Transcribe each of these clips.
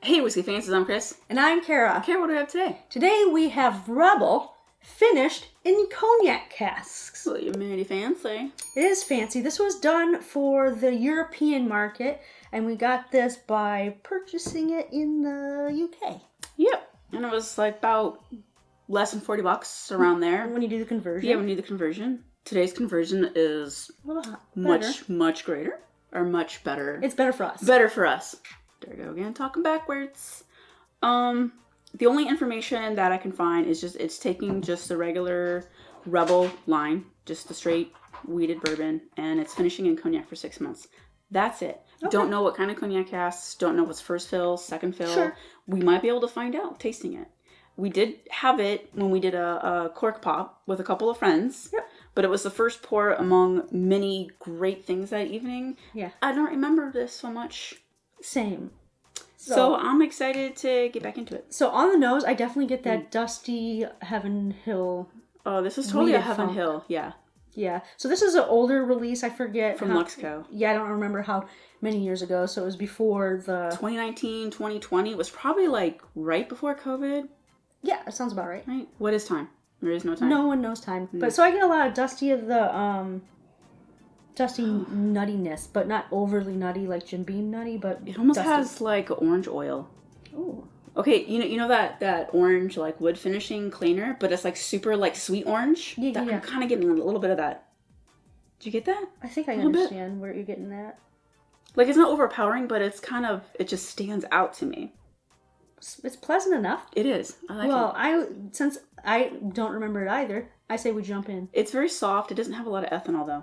Hey, Whiskey Fans, I'm Chris. And I'm Kara. Kara, what do we have today? Today we have Rebel finished in cognac casks. Well, you're mighty fancy. It is fancy. This was done for the European market, and we got this by purchasing it in the UK. Yep. And it was like about less than $40 around there. When you do the conversion. Yeah, when you do the conversion. Today's conversion is a little much greater. Or much better. It's better for us. Better for us. There we go again, talking backwards. The only information that I can find is it's taking just the regular Rebel line, just the straight wheated bourbon, and it's finishing in cognac for 6 months. That's it. Okay. Don't know what kind of cognac casks, don't know what's first fill, second fill. Sure. We might be able to find out tasting it. We did have it when we did a cork pop with a couple of friends. Yep. But it was the first pour among many great things that evening. Yeah. I don't remember this so much. Same. So I'm excited to get back into it. So on the nose, I definitely get that dusty Heaven Hill. Oh, this is totally a Heaven Hill. Yeah. Yeah. So this is an older release. I forget. From Luxco. Yeah, I don't remember how many years ago. So it was before the... 2019, 2020. It was probably like right before COVID. Yeah, that sounds about right. Right. What is time? There is no time. No one knows time. But so I get a lot of dusty nuttiness, but not overly nutty like Jim Beam nutty, but it almost dusty. has like orange oil. Ooh. Okay, you know that orange like wood finishing cleaner, but it's like super like sweet orange. Yeah. I'm kind of getting a little bit of that. Did you get that? I think I understand where you're getting that. Like it's not overpowering, but it's kind of it just stands out to me. It's pleasant enough. It is. I like it. Well, since I don't remember it either, I say we jump in. It's very soft. It doesn't have a lot of ethanol though.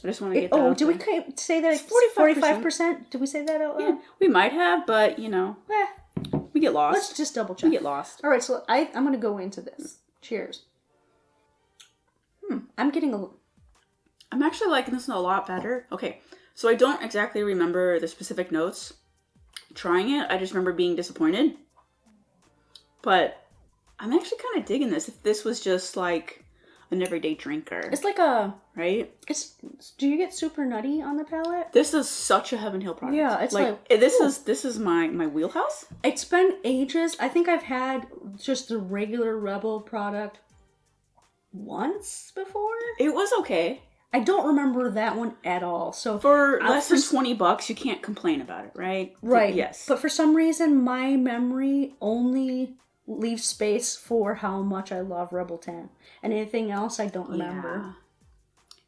I just want to get that. Oh, did we say that it's 45%? Did we say that out loud? Yeah, we might have, but we get lost. Let's just double check. We get lost. All right, so I'm going to go into this. Cheers. I'm actually liking this one a lot better. Okay, so I don't exactly remember the specific notes. Trying it, I just remember being disappointed. But I'm actually kind of digging this. If this was just like an everyday drinker, it's like right. Do you get super nutty on the palate? This is such a Heaven Hill product. Yeah, it's this is my wheelhouse. It's been ages. I think I've had just the regular Rebel product once before. It was okay. I don't remember that one at all. So for less than $20, you can't complain about it, right? Right. Yes. But for some reason, my memory only leaves space for how much I love Rebel 10. And anything else, I don't remember. Yeah.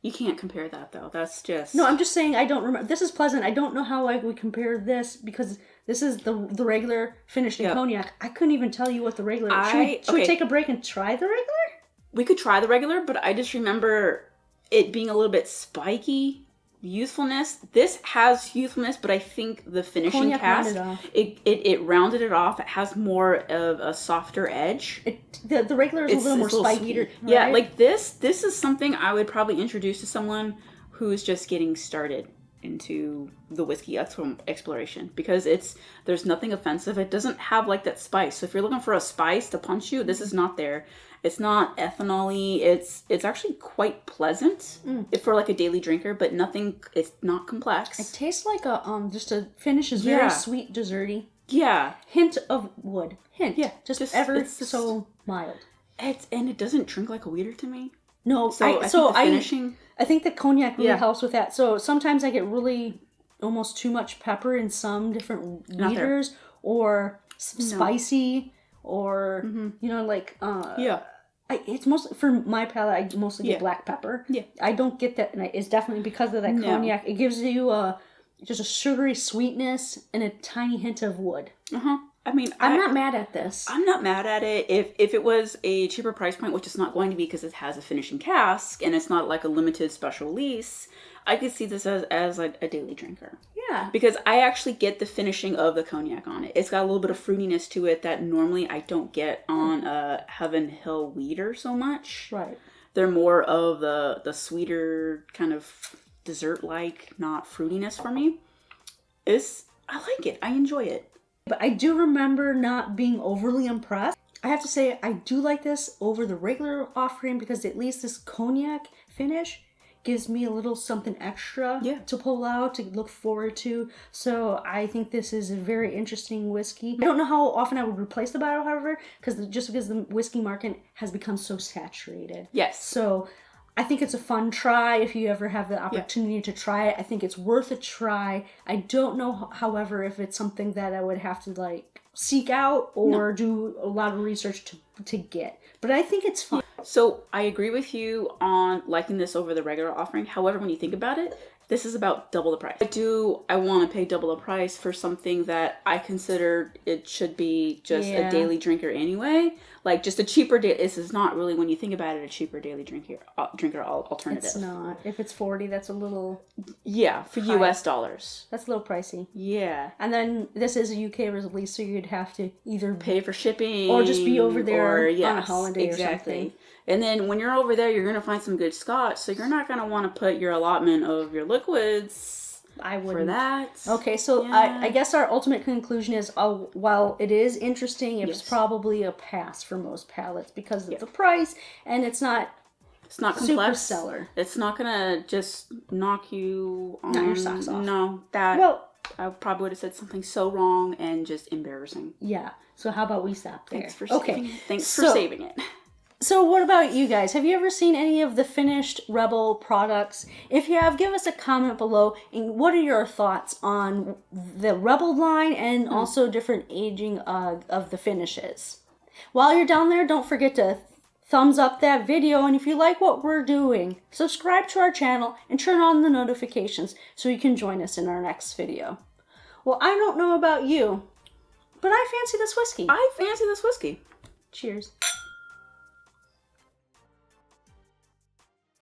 You can't compare that, though. That's just... No, I'm just saying I don't remember. This is pleasant. I don't know how I would compare this because this is the regular finished in cognac. I couldn't even tell you what the regular... Should we take a break and try the regular? We could try the regular, but I just remember... it being a little bit spiky, youthfulness. This has youthfulness, but I think the finishing cask, it rounded it off. It has more of a softer edge. The regular is a little more spiky. Right? Yeah, like this is something I would probably introduce to someone who's just getting started into the whiskey exploration because there's nothing offensive. It doesn't have like that spice. So if you're looking for a spice to punch you, this is not there. It's not ethanol-y. It's actually quite pleasant for like a daily drinker, but it's not complex. It tastes like just a finish is very sweet, desserty. Yeah. Hint of wood. Hint. Yeah. Just so mild. And it doesn't drink like a weeder to me. No. I think the cognac really helps with that. So sometimes I get really almost too much pepper in some different weeders or spicy or it's mostly for my palate. I mostly get black pepper. Yeah, I don't get that, and it's definitely because of that cognac. It gives you just a sugary sweetness and a tiny hint of wood. I mean, I'm not mad at this. I'm not mad at it. If it was a cheaper price point, which it's not going to be because it has a finishing cask and it's not like a limited special release, I could see this as like a daily drinker. Yeah. Because I actually get the finishing of the cognac on it. It's got a little bit of fruitiness to it that normally I don't get on a Heaven Hill Weeder so much. Right. They're more of the sweeter kind of dessert-like, not fruitiness for me. I like it. I enjoy it. But I do remember not being overly impressed. I have to say, I do like this over the regular offering because at least this cognac finish gives me a little something extra to pull out, to look forward to. So I think this is a very interesting whiskey. I don't know how often I would replace the bottle, however, because the whiskey market has become so saturated. Yes. So I think it's a fun try if you ever have the opportunity to try it. I think it's worth a try. I don't know, however, if it's something that I would have to like seek out or do a lot of research to get. But I think it's fun. So I agree with you on liking this over the regular offering. However, when you think about it, this is about double the price. I want to pay double the price for something that I consider it should be just a daily drinker anyway. Like just a cheaper this is not really, when you think about it, a cheaper daily drinker alternative. It's not. If it's 40, that's a little for high. US dollars. That's a little pricey. Yeah. And then this is a UK release, so you'd have to either pay for shipping or just be over there on a holiday or something. And then when you're over there, you're going to find some good scotch, so you're not going to want to put your allotment of your liquids for that. Okay, so I guess our ultimate conclusion is, while it is interesting, it's probably a pass for most palates because of the price, and it's not complex. Super seller. It's not going to just knock you on your socks off. No, I probably would have said something so wrong and just embarrassing. Yeah. So how about we stop there? Thanks for saving it. So what about you guys? Have you ever seen any of the finished Rebel products? If you have, give us a comment below. And what are your thoughts on the Rebel line and also different aging of the finishes? While you're down there, don't forget to thumbs up that video. And if you like what we're doing, subscribe to our channel and turn on the notifications so you can join us in our next video. Well, I don't know about you, but I fancy this whiskey. Cheers.